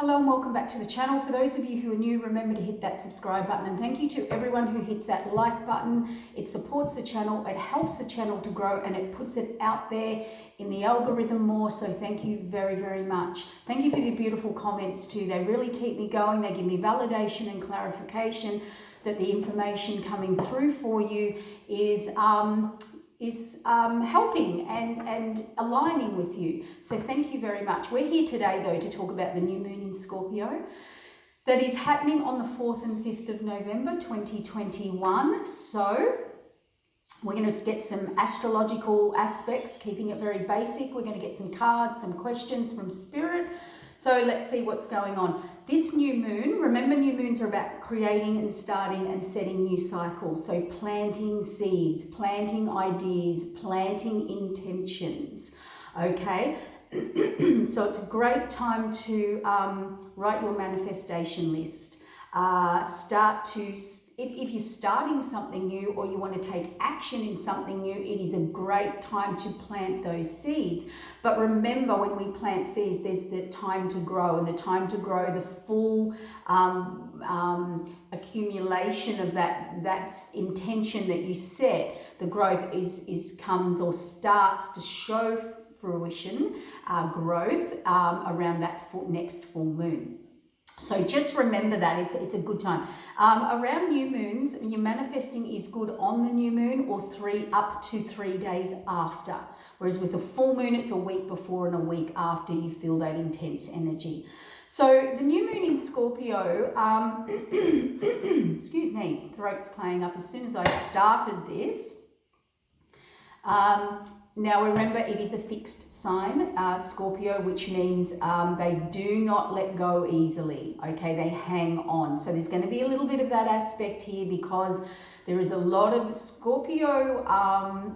Hello and welcome back to the channel. For those of you who are new, remember to hit that subscribe button, and thank you to everyone who hits that like button. It supports the channel, it helps the channel to grow, and it puts it out there in the algorithm more, so thank you very, very much. Thank you for your beautiful comments too. They really keep me going. They give me validation and clarification that the information coming through for you is helping and aligning with you. So thank you very much. We're here today though to talk about the new moon in Scorpio that is happening on the 4th and 5th of November 2021. So we're going to get some astrological aspects, keeping it very basic. We're going to get some cards, some questions from Spirit. So let's see what's going on. This new moon, remember new moons are about creating and starting and setting new cycles. So planting seeds, planting ideas, planting intentions, okay? So it's a great time to write your manifestation list. If you're starting something new or you want to take action in something new, it is a great time to plant those seeds. But remember, when we plant seeds, there's the time to grow, and the time to grow, the full accumulation of that intention that you set, the growth comes or starts to show fruition, growth around that next full moon. So just remember that it's a good time. Around new moons, your manifesting is good on the new moon or up to 3 days after. Whereas with a full moon, it's a week before and a week after you feel that intense energy. So the new moon in Scorpio, excuse me, throat's playing up as soon as I started this. Now remember, it is a fixed sign, Scorpio, which means they do not let go easily, okay? They hang on. So there's going to be a little bit of that aspect here because there is a lot of Scorpio,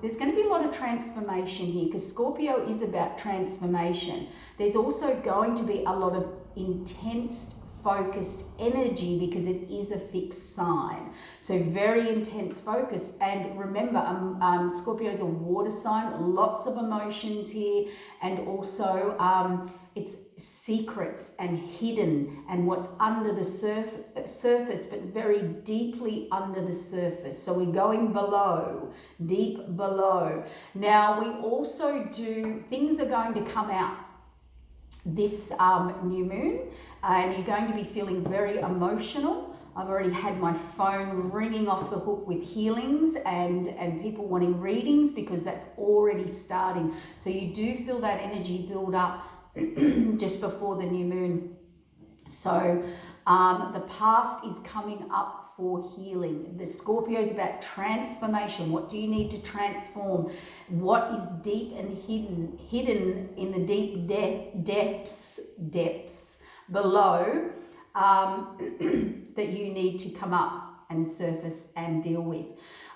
there's going to be a lot of transformation here because Scorpio is about transformation. There's also going to be a lot of intense focused energy because it is a fixed sign. So very intense focus. And remember, Scorpio is a water sign, lots of emotions here, and also it's secrets and hidden and what's under the surface, but very deeply under the surface. So we're going below, deep below. Now we also things are going to come out this new moon, and you're going to be feeling very emotional. I've already had my phone ringing off the hook with healings and people wanting readings because that's already starting. So you do feel that energy build up just before the new moon. So the past is coming up for healing. The Scorpio is about transformation. What do you need to transform? What is deep and hidden in the deep depths below that you need to come up and surface and deal with.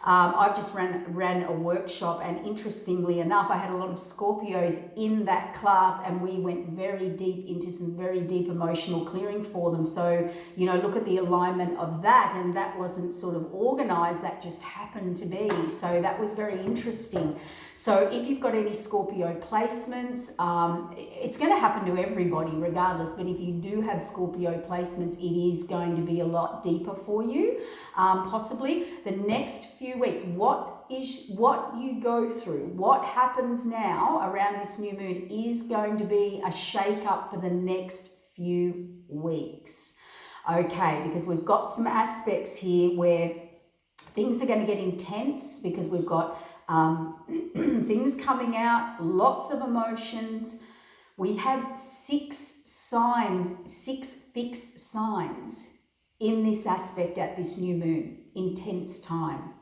I've just ran a workshop, and interestingly enough, I had a lot of Scorpios in that class, and we went very deep into some very deep emotional clearing for them. So, you know, look at the alignment of that, and that wasn't sort of organized, that just happened to be. So that was very interesting. So if you've got any Scorpio placements, it's going to happen to everybody regardless, but if you do have Scorpio placements, it is going to be a lot deeper for you. Possibly the next few weeks, what you go through, what happens now around this new moon is going to be a shake up for the next few weeks. Okay, because we've got some aspects here where things are going to get intense because we've got things coming out, lots of emotions. We have 6 fixed signs in this aspect at this new moon, intense time.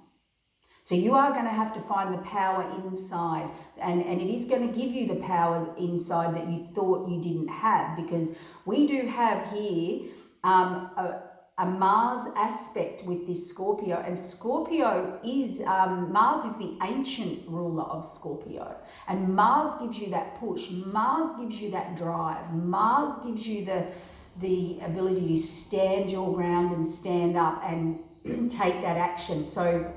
So you are going to have to find the power inside, and it is going to give you the power inside that you thought you didn't have, because we do have here a Mars aspect with this Scorpio, and Scorpio is, Mars is the ancient ruler of Scorpio, and Mars gives you that push, Mars gives you that drive, Mars gives you the ability to stand your ground and stand up and take that action. So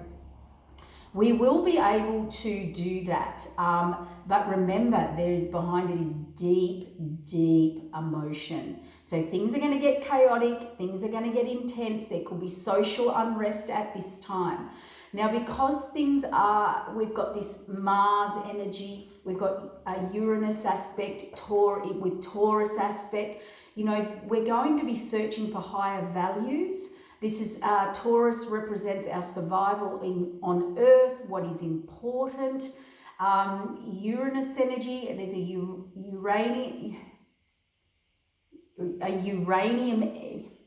We will be able to do that, but remember, behind it is deep, deep emotion. So things are going to get chaotic, things are going to get intense, there could be social unrest at this time. Now, because we've got this Mars energy, we've got a Uranus aspect, with Taurus aspect, you know, we're going to be searching for higher values. This is, Taurus represents our survival on Earth, what is important. Uranus energy, there's a uranium,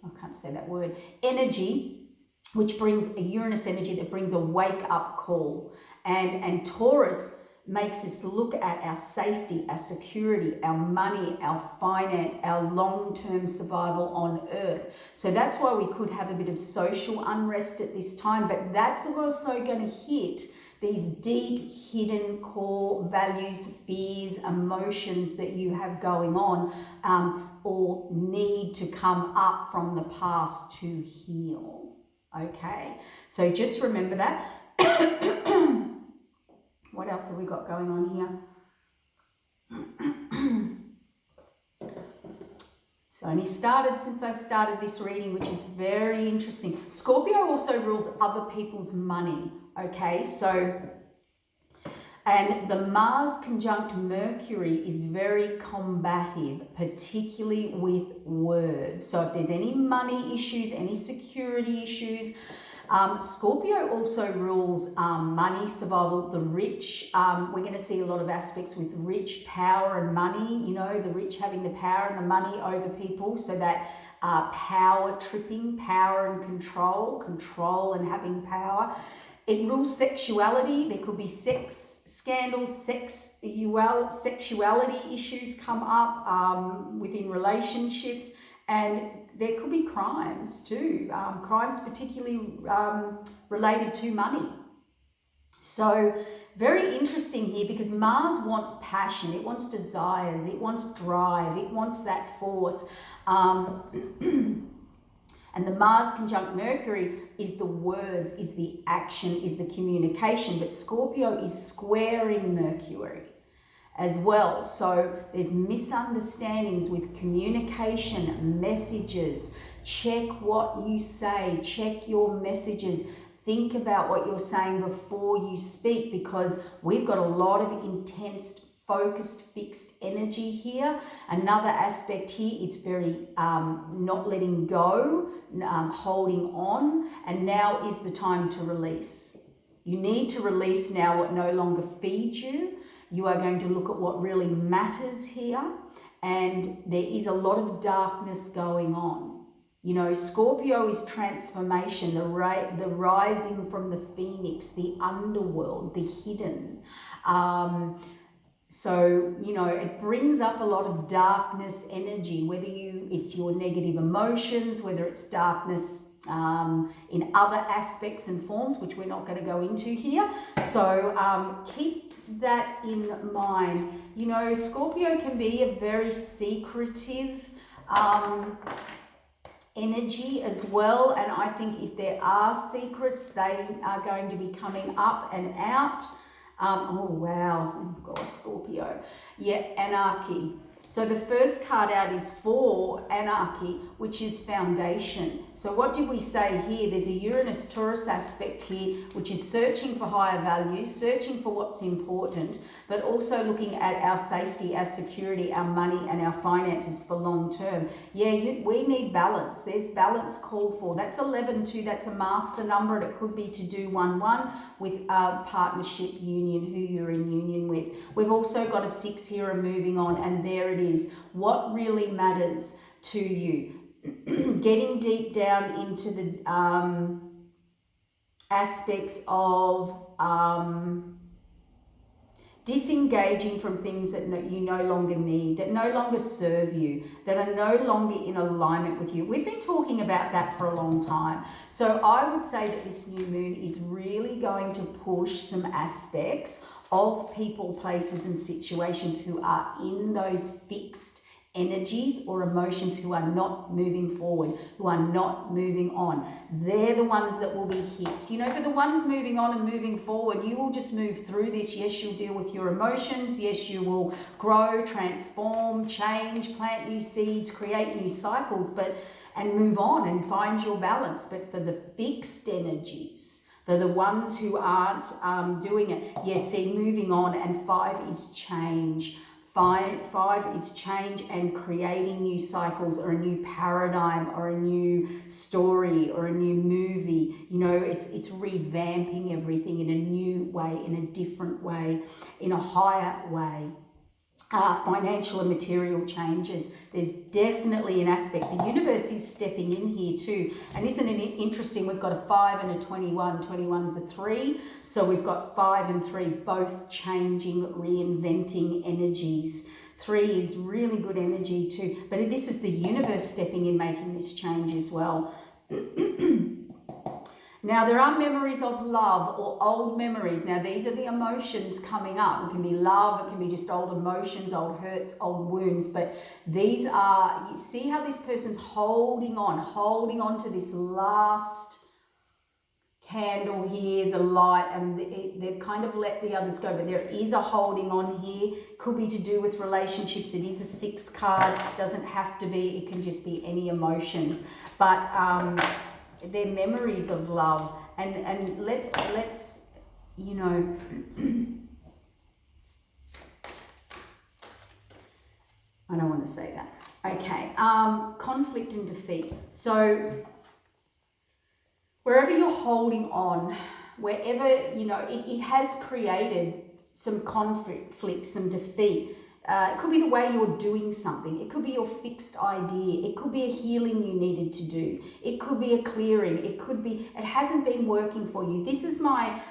I can't say that word, energy, which brings a Uranus energy that brings a wake up call. And Taurus makes us look at our safety, our security, our money, our finance, our long-term survival on Earth. So that's why we could have a bit of social unrest at this time, but that's also going to hit these deep hidden core values, fears, emotions that you have going on, or need to come up from the past to heal. Okay, so just remember that. What else have we got going on here? It's only started since I started this reading, which is very interesting. Scorpio also rules other people's money, okay? So, and the Mars conjunct Mercury is very combative, particularly with words. So if there's any money issues, any security issues, Scorpio also rules money, survival, the rich. We're going to see a lot of aspects with rich, power and money, you know, the rich having the power and the money over people. So that power tripping, power and control and having power. It rules sexuality. There could be sex scandals, sexuality issues come up within relationships, and there could be crimes too, crimes particularly related to money. So very interesting here, because Mars wants passion, it wants desires, it wants drive, it wants that force. And the Mars conjunct Mercury is the words, is the action, is the communication, but Scorpio is squaring Mercury as well. So there's misunderstandings with communication, messages. Check what you say, check your messages. Think about what you're saying before you speak, because we've got a lot of intense, focused, fixed energy here. Another aspect here, it's very not letting go, holding on, and now is the time to release. You need to release now what no longer feeds you. You are going to look at what really matters here, and there is a lot of darkness going on. You know, Scorpio is transformation, the rising from the phoenix, the underworld, the hidden. So, you know, it brings up a lot of darkness energy, whether it's your negative emotions, whether it's darkness in other aspects and forms, which we're not going to go into here. So keep that in mind. You know, Scorpio can be a very secretive energy as well, and I think if there are secrets, they are going to be coming up and out. Oh wow, oh gosh, Scorpio. Yeah, anarchy. So the first card out is for anarchy, which is foundation. So what did we say here? There's a Uranus-Taurus aspect here, which is searching for higher values, searching for what's important, but also looking at our safety, our security, our money, and our finances for long term. Yeah, we need balance. There's balance called for. That's 11-2. That's a master number, and it could be to do 1-1 with a partnership union, who you're in union with. We've also got a 6 here, a moving on, and there it is. What really matters to you? Getting deep down into the aspects of disengaging from things that you no longer need, that no longer serve you, that are no longer in alignment with you. We've been talking about that for a long time. So I would say that this new moon is really going to push some aspects of people, places and situations who are in those fixed energies or emotions who are not moving forward, who are not moving on. They're the ones that will be hit. You know, for the ones moving on and moving forward, you will just move through this. Yes, you'll deal with your emotions. Yes, you will grow, transform, change, plant new seeds, create new cycles, and move on and find your balance. But for the fixed energies, they're the ones who aren't doing it. Yes, see, moving on, and 5 is change. Five is change and creating new cycles or a new paradigm or a new story or a new movie. You know, it's revamping everything in a new way, in a different way, in a higher way. Financial and material changes. There's definitely an aspect. The universe is stepping in here too. And isn't it interesting? We've got a 5 and a 21. 21's a 3. So we've got 5 and 3 both changing, reinventing energies. 3 is really good energy too. But this is the universe stepping in, making this change as well. Now, there are memories of love or old memories. Now, these are the emotions coming up. It can be love, it can be just old emotions, old hurts, old wounds. But these are, you see how this person's holding on to this last candle here, the light, and they've kind of let the others go. But there is a holding on here. Could be to do with relationships. It is a 6 card. It doesn't have to be. It can just be any emotions. But they're memories of love, and let's you know, I don't want to say that. Okay, conflict and defeat. So wherever you're holding on, wherever, you know, it has created some conflict, some defeat. It could be the way you're doing something. It could be your fixed idea. It could be a healing you needed to do. It could be a clearing. It could be, it hasn't been working for you. This is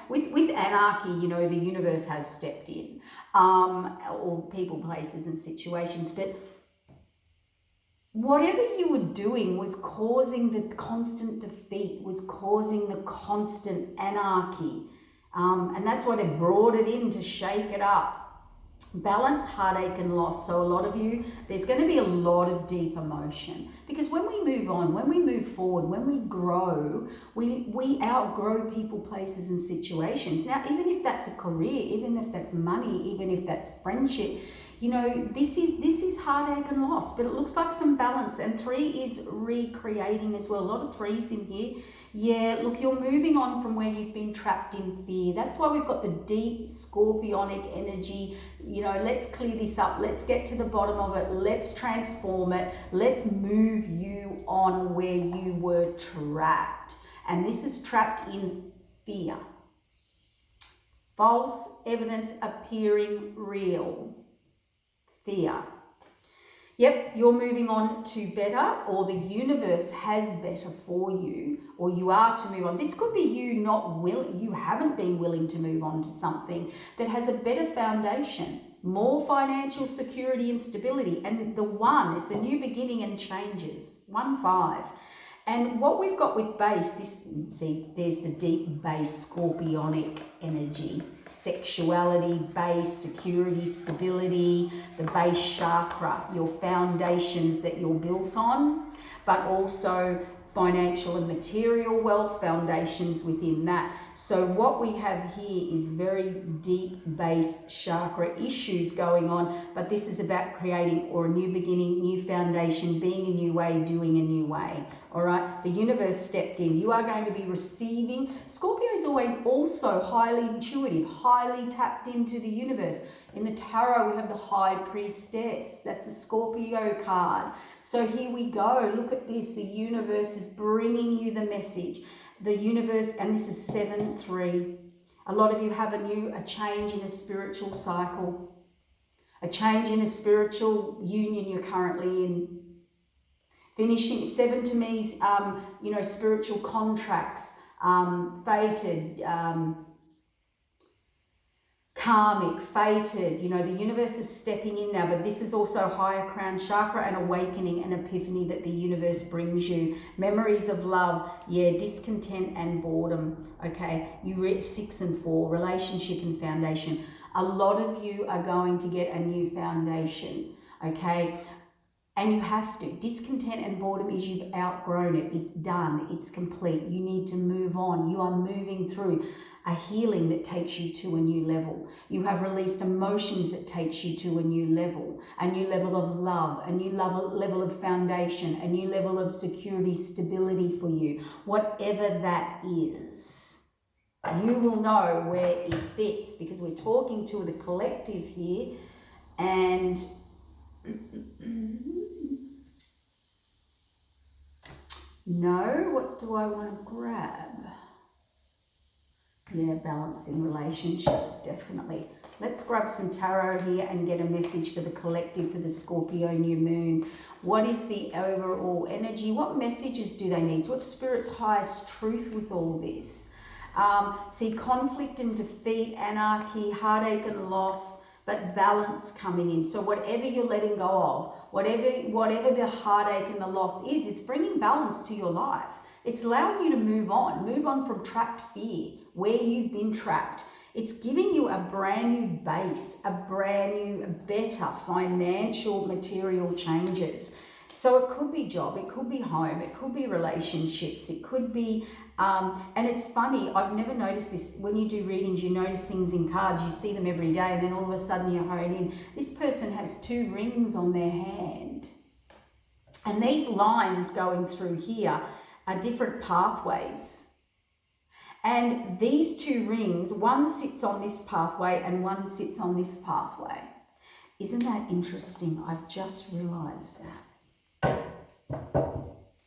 with anarchy, you know, the universe has stepped in, or people, places and situations. But whatever you were doing was causing the constant defeat, was causing the constant anarchy. And that's why they brought it in, to shake it up. Balance, heartache and loss. So a lot of you, there's going to be a lot of deep emotion, because when we move on, when we move forward, when we grow, we outgrow people, places and situations. Now, even if that's a career, even if that's money, even if that's friendship, you know, this is heartache and loss. But it looks like some balance, and 3 is recreating as well. A lot of 3s in here. Yeah, look, you're moving on from where you've been trapped in fear. That's why we've got the deep scorpionic energy. You know, let's clear this up. Let's get to the bottom of it. Let's transform it. Let's move you on where you were trapped. And this is trapped in fear. False evidence appearing real. Fear. Yep, you're moving on to better, or the universe has better for you, or you are to move on. This could be you haven't been willing to move on to something that has a better foundation, more financial security and stability. And the 1, it's a new beginning and changes. 1-5. And what we've got with base, there's the deep base scorpionic energy. Sexuality, base, security, stability, the base chakra, your foundations that you're built on, but also financial and material wealth, foundations within that. So what we have here is very deep base chakra issues going on, but this is about creating or a new beginning, new foundation, being a new way, doing a new way. All right, the universe stepped in. You are going to be receiving. Scorpio is always also highly intuitive, highly tapped into the universe. In the tarot, we have the High Priestess. That's a Scorpio card. So here we go. Look at this. The universe is bringing you the message. The universe, and this is 7-3. A lot of you have a change in a spiritual cycle, a change in a spiritual union you're currently in. Finishing 7 to me is, you know, spiritual contracts, fated, karmic, fated. You know, the universe is stepping in now, but this is also higher crown chakra and awakening and epiphany that the universe brings you. Memories of love, yeah, discontent and boredom. Okay, you reach 6 and 4, relationship and foundation. A lot of you are going to get a new foundation. Okay. And you have to. Discontent and boredom is you've outgrown it. It's done. It's complete. You need to move on. You are moving through a healing that takes you to a new level. You have released emotions that takes you to a new level of love, a new level of foundation, a new level of security, stability for you. Whatever that is, you will know where it fits, because we're talking to the collective here. And no, what do I want to grab? Yeah, balancing relationships, definitely. Let's grab some tarot here and get a message for the collective for the Scorpio new moon. What is the overall energy? What messages do they need? What's Spirit's highest truth with all this? See, conflict and defeat, anarchy, heartache and loss, but balance coming in. So whatever you're letting go of, whatever the heartache and the loss is, it's bringing balance to your life. It's allowing you to move on from trapped fear, where you've been trapped. It's giving you a brand new base, a brand new, better financial material changes. So it could be job, it could be home, it could be relationships, it could be, and it's funny, I've never noticed this. When you do readings, you notice things in cards, you see them every day, and then all of a sudden you hone in. This person has 2 rings on their hand. And these lines going through here are different pathways. And these 2 rings, one sits on this pathway and one sits on this pathway. Isn't that interesting? I've just realized that.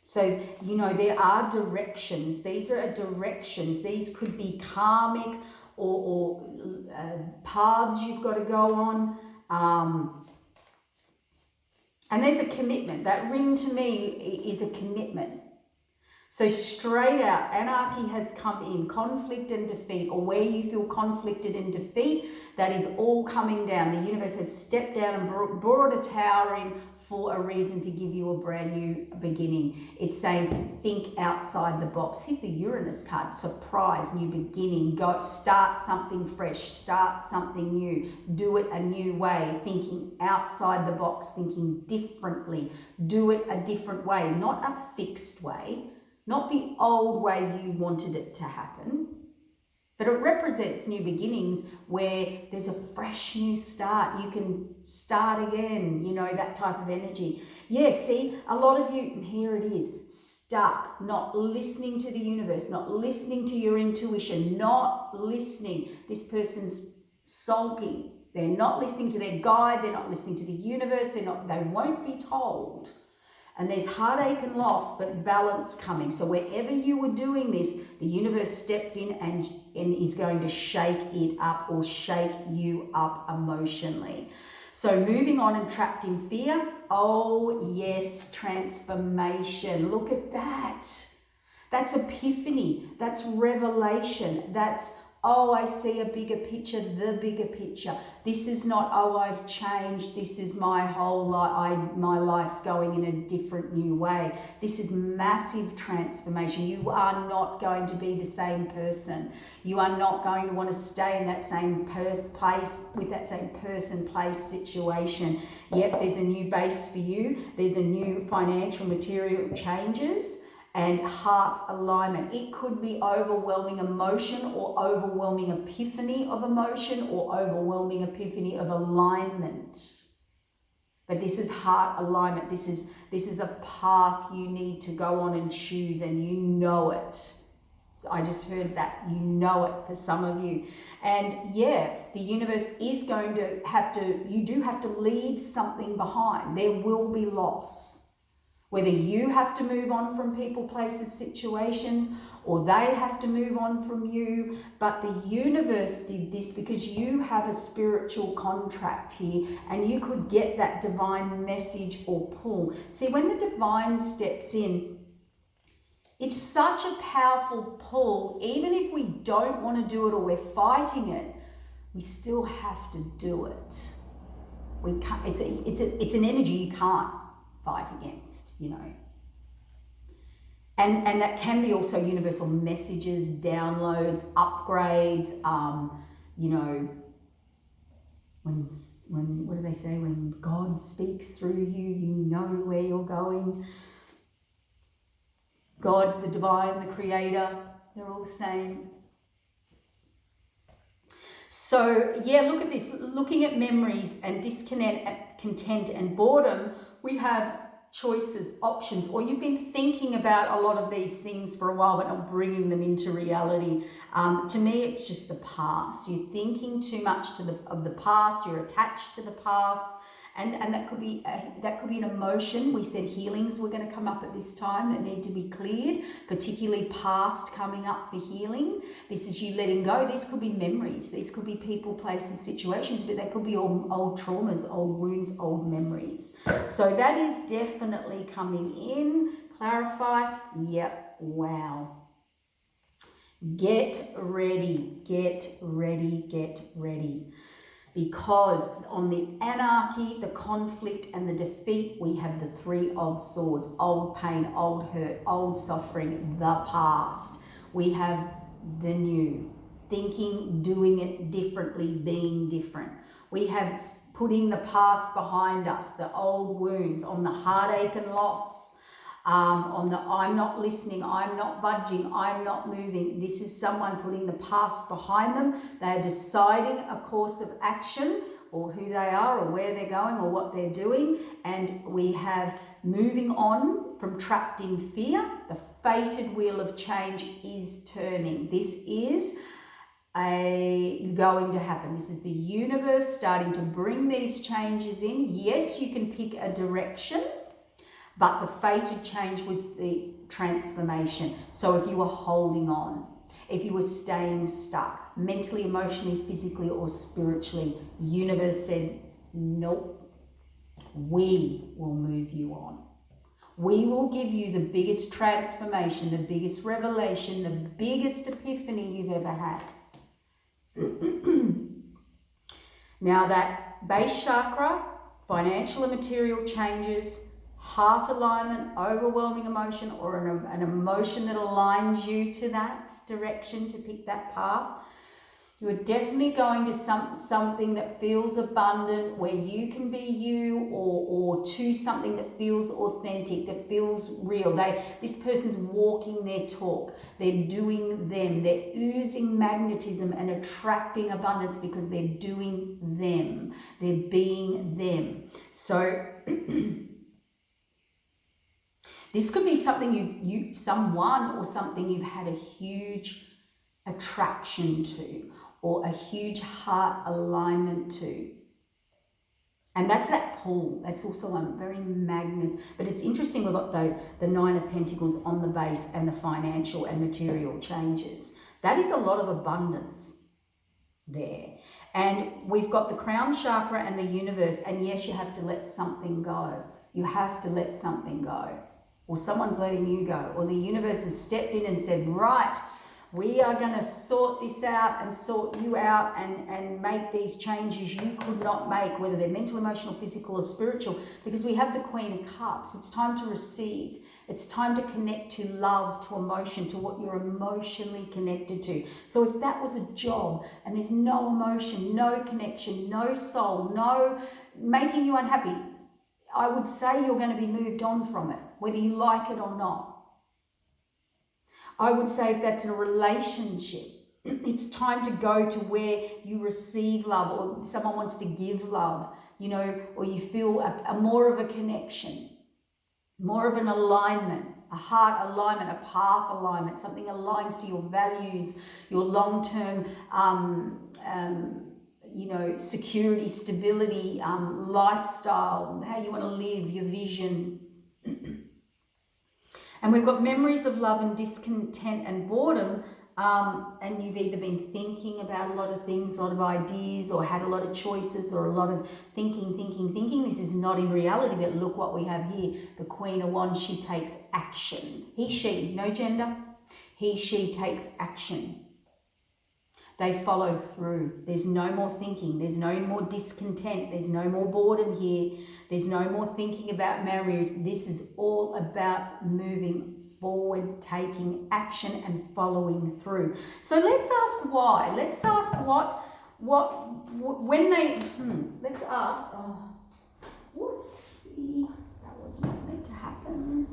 So, you know, there are directions. These are directions. These could be karmic or paths you've got to go on. And there's a commitment. That ring to me is a commitment. So straight out, anarchy has come in, conflict and defeat, or where you feel conflicted and defeat, that is all coming down. The universe has stepped down and brought a tower in for a reason, to give you a brand new beginning. It's saying, think outside the box. Here's the Uranus card, surprise, new beginning. Go, start something fresh, start something new, do it a new way, thinking outside the box, thinking differently, do it a different way, not a fixed way. Not the old way you wanted it to happen, but it represents new beginnings where there's a fresh new start. You can start again, you know, that type of energy. Yeah, see, a lot of you, here it is, stuck, not listening to the universe, not listening to your intuition, not listening. This person's sulking. They're not listening to their guide. They're not listening to the universe. They won't be told. And there's heartache and loss, but balance coming. So wherever you were doing this, the universe stepped in and is going to shake it up, or shake you up emotionally. So moving on and trapped in fear. Oh yes, transformation. Look at that. That's epiphany. That's revelation. That's, oh, I see a bigger picture, the bigger picture. This is not, oh, I've changed. This is my whole life. My life's going in a different new way. This is massive transformation. You are not going to be the same person. You are not going to want to stay in that same place with that same person, place, situation. Yep, there's a new base for you. There's a new financial material changes. And heart alignment. It could be overwhelming emotion, or overwhelming epiphany of emotion, or overwhelming epiphany of alignment. But this is heart alignment. This is a path you need to go on and choose, and you know it. So I just heard that, you know it for some of you. And yeah, the universe is going to you do have to leave something behind. There will be loss. Whether you have to move on from people, places, situations, or they have to move on from you. But the universe did this because you have a spiritual contract here, and you could get that divine message or pull. See, when the divine steps in, it's such a powerful pull. Even if we don't want to do it or we're fighting it, we still have to do it. We can't, it's an energy you can't fight against, you know. And that can be also universal messages, downloads, upgrades, you know, when what do they say? When God speaks through you, you know where you're going. God, the divine, the creator, they're all the same. So yeah, look at this. Looking at memories and discontent and boredom, we have choices, options, or you've been thinking about a lot of these things for a while but not bringing them into reality. To me, it's just the past. You're thinking too much of the past. You're attached to the past, and that could be an emotion. We said healings were going to come up at this time that need to be cleared, particularly past coming up for healing. This is you letting go. These could be memories. These could be people, places, situations, but they could be old traumas, old wounds, old memories. So that is definitely coming in. Clarify. Yep. Wow. Get ready. Get ready. Get ready. Because on the anarchy, the conflict and the defeat, we have the Three of Swords, old pain, old hurt, old suffering, the past. We have the new, thinking, doing it differently, being different. We have putting the past behind us, the old wounds, on the heartache and loss. On the I'm not listening, I'm not budging, I'm not moving. This is someone putting the past behind them. They are deciding a course of action, or who they are, or where they're going, or what they're doing. And we have moving on from trapped in fear. The fated wheel of change is turning. This is going to happen. This is the universe starting to bring these changes in. Yes, you can pick a direction, but the fated change was the transformation. So if you were holding on, if you were staying stuck, mentally, emotionally, physically, or spiritually, universe said, nope, we will move you on. We will give you the biggest transformation, the biggest revelation, the biggest epiphany you've ever had. Now that base chakra, financial and material changes, heart alignment, overwhelming emotion, or an emotion that aligns you to that direction to pick that path. You are definitely going to something that feels abundant, where you can be you, or to something that feels authentic, that feels real. This person's walking their talk. They're doing them. They're oozing magnetism and attracting abundance because they're doing them. They're being them. So this could be something someone or something you've had a huge attraction to, or a huge heart alignment to. And that's that pull. That's also a very magnet. But it's interesting, we've got the Nine of Pentacles on the base and the financial and material changes. That is a lot of abundance there. And we've got the crown chakra and the universe. And yes, you have to let something go. You have to let something go. Or someone's letting you go. Or the universe has stepped in and said, right, we are going to sort this out and sort you out and make these changes you could not make, whether they're mental, emotional, physical, or spiritual, because we have the Queen of Cups. It's time to receive. It's time to connect to love, to emotion, to what you're emotionally connected to. So if that was a job and there's no emotion, no connection, no soul, no making you unhappy, I would say you're going to be moved on from it, whether you like it or not. I would say if that's a relationship, it's time to go to where you receive love, or someone wants to give love, or you feel a more of a connection, more of an alignment, a heart alignment, a path alignment, something aligns to your values, your long-term, security, stability, lifestyle, how you want to live, your vision. And we've got memories of love and discontent and boredom, and you've either been thinking about a lot of things, a lot of ideas, or had a lot of choices, or a lot of thinking. This is not in reality, but look what we have here. The Queen of Wands, she takes action. He, she, no gender. He, she takes action. They follow through. There's no more thinking. There's no more discontent. There's no more boredom here. There's no more thinking about memories. This is all about moving forward, taking action and following through. So let's ask why. Let's ask when they, let's ask, whoopsie, that was not meant to happen.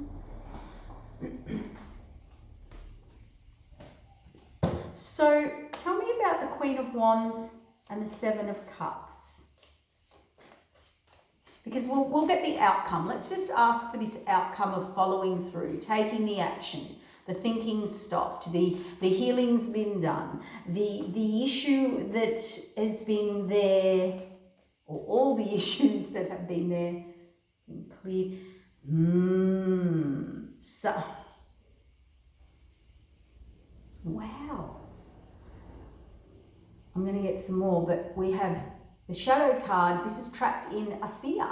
So tell me about the Queen of Wands and the Seven of Cups. Because we'll get the outcome. Let's just ask for this outcome of following through, taking the action. The thinking stopped, the healing's been done, the issue that has been there, or all the issues that have been there, been cleared. So, wow. I'm going to get some more, but we have the Shadow card. This is trapped in a fear.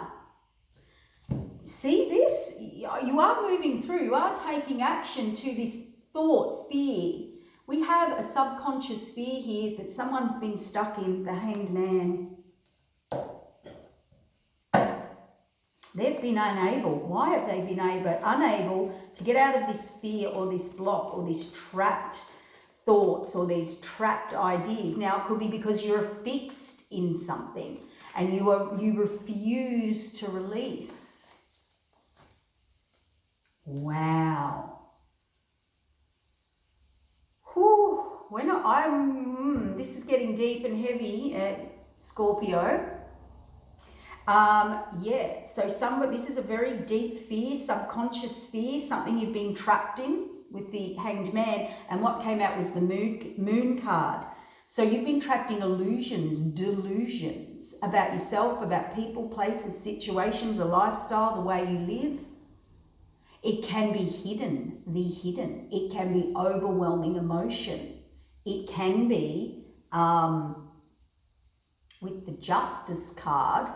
See this? You are moving through. You are taking action to this thought, fear. We have a subconscious fear here that someone's been stuck in, the Hanged Man. They've been unable. Why have they been unable to get out of this fear or this block or these trapped thoughts or these trapped ideas? Now, it could be because you're fixed in something and you refuse to release. Wow. Whew. This is getting deep and heavy, Scorpio. Yeah, so this is a very deep fear, subconscious fear, something you've been trapped in with the Hanged Man. And what came out was the moon card. So you've been trapped in illusions, delusions about yourself, about people, places, situations, a lifestyle, the way you live. It can be hidden, the hidden. It can be overwhelming emotion. It can be, with the Justice card,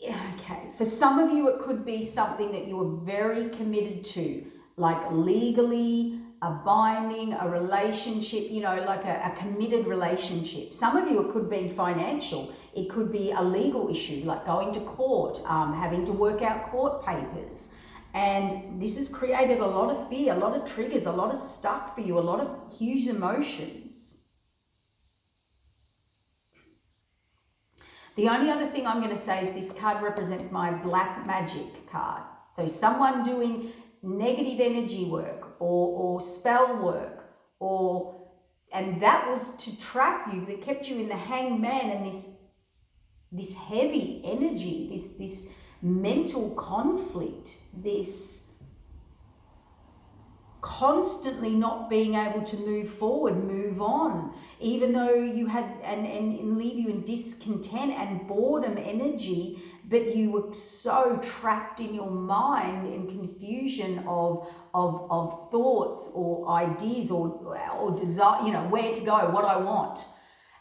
okay, for some of you it could be something that you are very committed to, like legally, a binding, a relationship, like a committed relationship. Some of you, it could be financial. It could be a legal issue, like going to court, having to work out court papers. And this has created a lot of fear, a lot of triggers, a lot of stuck for you, a lot of huge emotions. The only other thing I'm going to say is this card represents my black magic card. So someone doing negative energy work or spell work, and that was to trap you, that kept you in the Hanged Man and this heavy energy, this mental conflict, this constantly not being able to move forward, move on, even though you had, and leave you in discontent and boredom energy, but you were so trapped in your mind in confusion of thoughts or ideas or desire, where to go, what I want.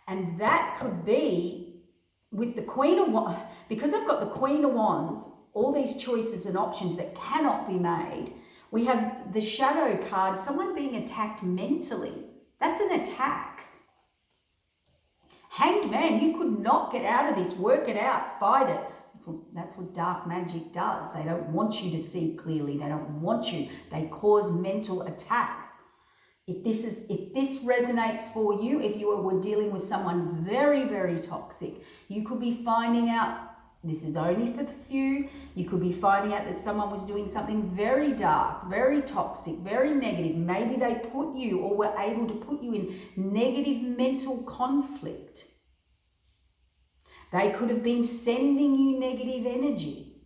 And that could be with the Queen of Wands, because I've got the Queen of Wands, all these choices and options that cannot be made. We have the Shadow card, someone being attacked mentally. That's an attack. Hanged Man, you could not get out of this, work it out, fight it. That's what dark magic does. They don't want you to see clearly. They don't want you. They cause mental attack. If this resonates for you, if you were dealing with someone very, very toxic, you could be finding out, this is only for the few, you could be finding out that someone was doing something very dark, very toxic, very negative. Maybe they put you or were able to put you in negative mental conflict. They could have been sending you negative energy.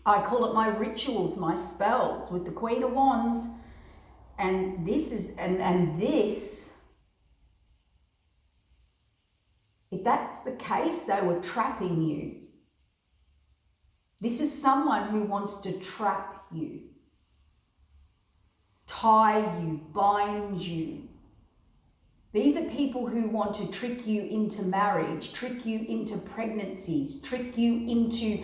I call it my rituals, my spells with the Queen of Wands. And this is, and this, if that's the case, they were trapping you. This is someone who wants to trap you, tie you, bind you. These are people who want to trick you into marriage, trick you into pregnancies, trick you into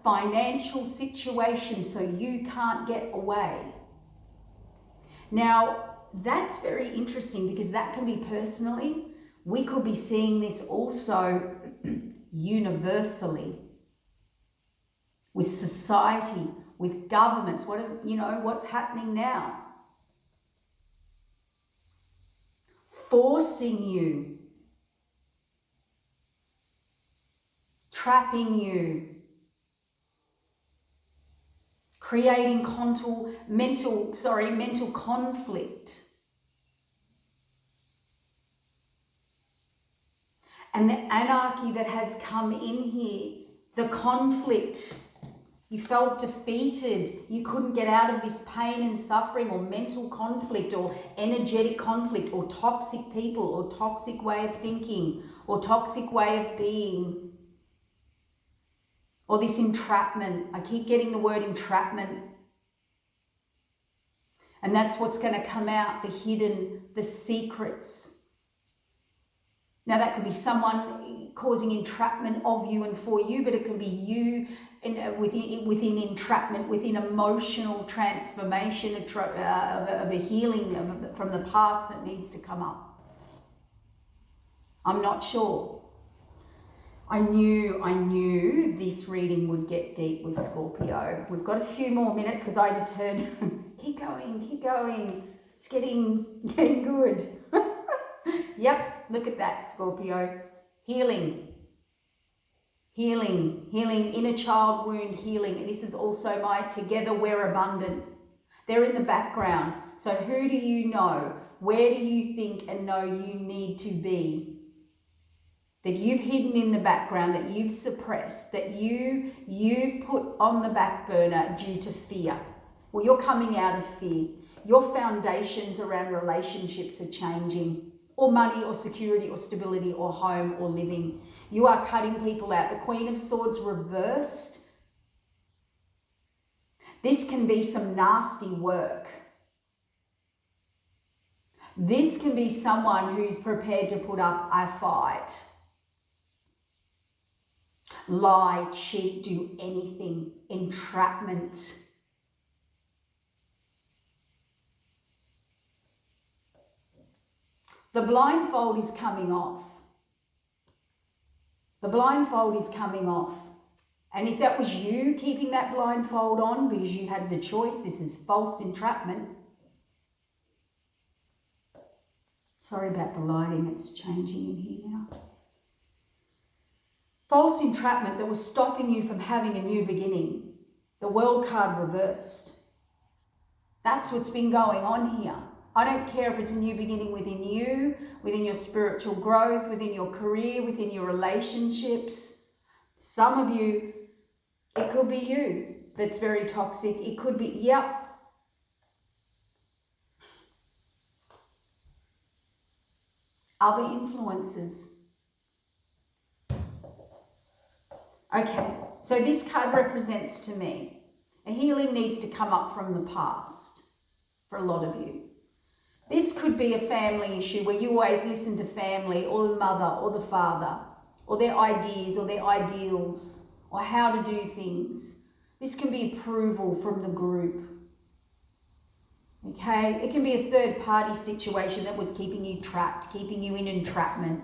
financial situations so you can't get away. Now, that's very interesting because that can be personally. We could be seeing this also universally with society, with governments. What's happening now? Forcing you, trapping you, creating mental conflict. And the anarchy that has come in here, the conflict, you felt defeated, you couldn't get out of this pain and suffering, or mental conflict, or energetic conflict, or toxic people, or toxic way of thinking, or toxic way of being, or this entrapment. I keep getting the word entrapment. And that's what's going to come out, the hidden, the secrets. Now that could be someone causing entrapment of you and for you, but it could be you within entrapment, within emotional transformation of a healing from the past that needs to come up. I'm not sure. I knew this reading would get deep with Scorpio. We've got a few more minutes because I just heard, keep going. It's getting good. Yep, look at that, Scorpio. Healing, inner child wound healing. And this is also my together we're abundant. They're in the background. So who do you know? Where do you think and know you need to be? That you've hidden in the background, that you've suppressed, that you've put on the back burner due to fear. Well, you're coming out of fear. Your foundations around relationships are changing, or money, or security, or stability, or home, or living. You are cutting people out. The Queen of Swords reversed. This can be some nasty work. This can be someone who's prepared to put up a fight. Lie, cheat, do anything. Entrapment. The blindfold is coming off. The blindfold is coming off. And if that was you keeping that blindfold on because you had the choice, this is false entrapment. Sorry about the lighting, it's changing in here now. False entrapment that was stopping you from having a new beginning. The World card reversed. That's what's been going on here. I don't care if it's a new beginning within you, within your spiritual growth, within your career, within your relationships. Some of you, it could be you that's very toxic. It could be, yep. Other influences. Okay, so this card represents to me, a healing needs to come up from the past for a lot of you. This could be a family issue where you always listen to family or the mother or the father or their ideas or their ideals or how to do things. This can be approval from the group. Okay, it can be a third party situation that was keeping you trapped, keeping you in entrapment.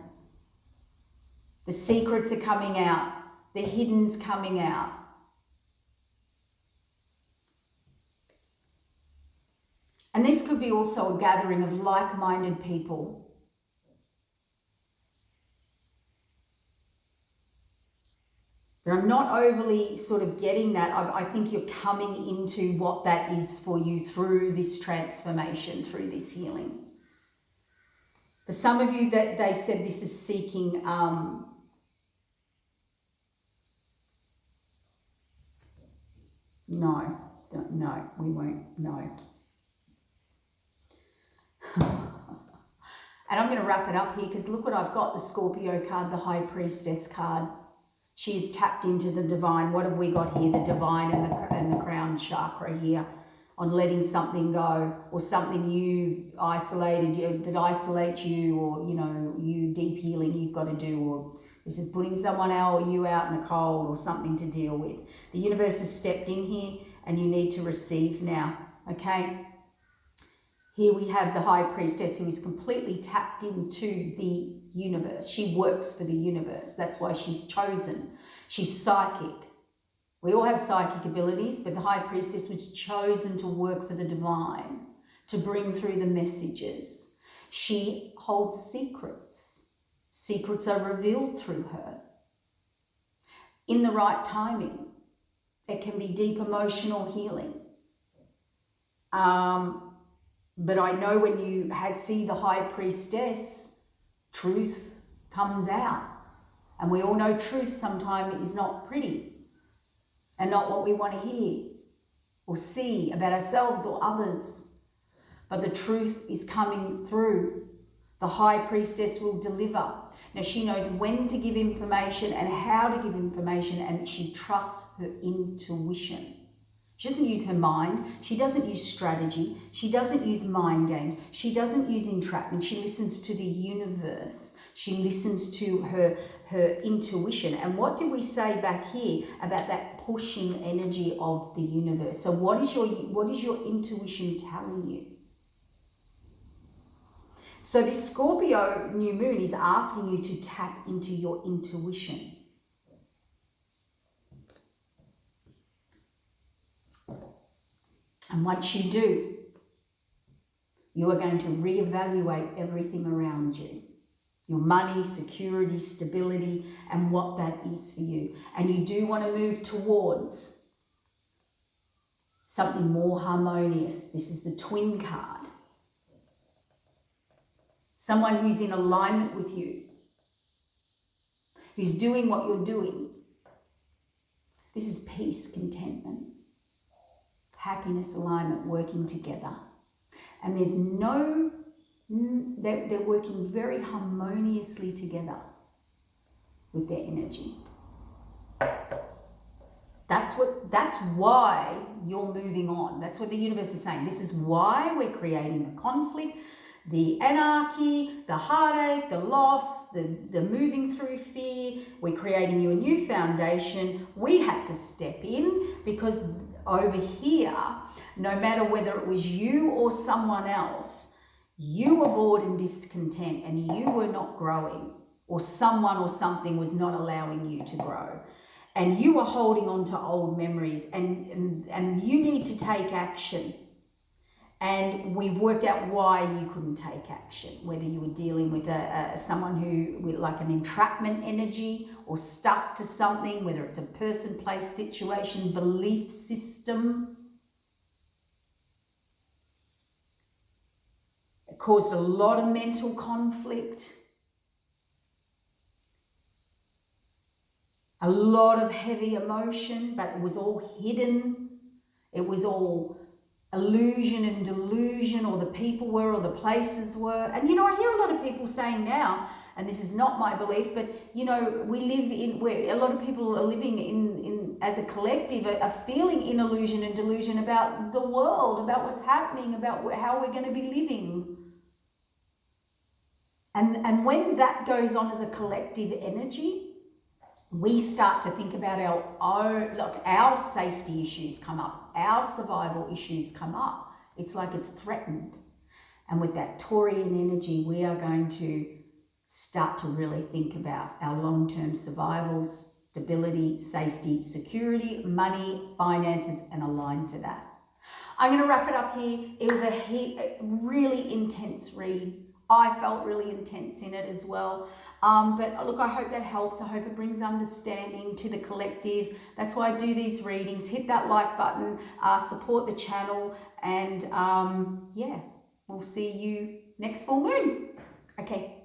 The secrets are coming out. The hidden's coming out. And this could be also a gathering of like-minded people. But I'm not overly sort of getting that. I think you're coming into what that is for you through this transformation, through this healing. For some of you, that they said this is seeking no, we won't, no. And I'm going to wrap it up here because look what I've got, the Scorpio card, the High Priestess card. She is tapped into the divine. What have we got here? The divine and the crown chakra here on letting something go or something you isolated, that isolates you, or, you deep healing you've got to do, or this is putting someone else or you out in the cold or something to deal with. The universe has stepped in here and you need to receive now, okay? Here we have the High Priestess who is completely tapped into the universe. She works for the universe. That's why she's chosen. She's psychic. We all have psychic abilities, but the High Priestess was chosen to work for the divine, to bring through the messages. She holds secrets. Secrets are revealed through her. In the right timing, it can be deep emotional healing. But I know when you see the High Priestess, truth comes out. And we all know truth sometimes is not pretty and not what we want to hear or see about ourselves or others. But the truth is coming through. The High Priestess will deliver. Now, she knows when to give information and how to give information, and she trusts her intuition. She doesn't use her mind. She doesn't use strategy. She doesn't use mind games. She doesn't use entrapment. She listens to the universe. She listens to her intuition. And what did we say back here about that pushing energy of the universe? So what is your intuition telling you? So this Scorpio new moon is asking you to tap into your intuition. And once you do, you are going to reevaluate everything around you. Your money, security, stability, and what that is for you. And you do want to move towards something more harmonious. This is the Twin card. Someone who's in alignment with you, who's doing what you're doing. This is peace, contentment, happiness, alignment, working together. And there's they're working very harmoniously together with their energy. That's why you're moving on. That's what the universe is saying. This is why we're creating the conflict, the anarchy, the heartache, the loss, the moving through fear. We're creating you a new foundation. We had to step in because over here, no matter whether it was you or someone else, you were bored and discontent and you were not growing, or someone or something was not allowing you to grow. And you were holding on to old memories and you need to take action. And we've worked out why you couldn't take action, whether you were dealing with someone who with like an entrapment energy or stuck to something, whether it's a person, place, situation, belief system. It caused a lot of mental conflict, a lot of heavy emotion, but it was all hidden. It was all illusion and delusion, or the people were, or the places were. And you know, I hear a lot of people saying now, and this is not my belief, but you know, we live in where a lot of people are living in as a collective, are feeling in illusion and delusion about the world, about what's happening, about how we're going to be living. And when that goes on as a collective energy, we start to think about our safety issues come up, our survival issues come up. It's like it's threatened. And with that Taurian energy, we are going to start to really think about our long-term survival, stability, safety, security, money, finances, and align to that. I'm going to wrap it up here. It was a really intense read. I felt really intense in it as well. But look, I hope that helps. I hope it brings understanding to the collective. That's why I do these readings. Hit that like button, support the channel, and yeah, we'll see you next full moon. Okay.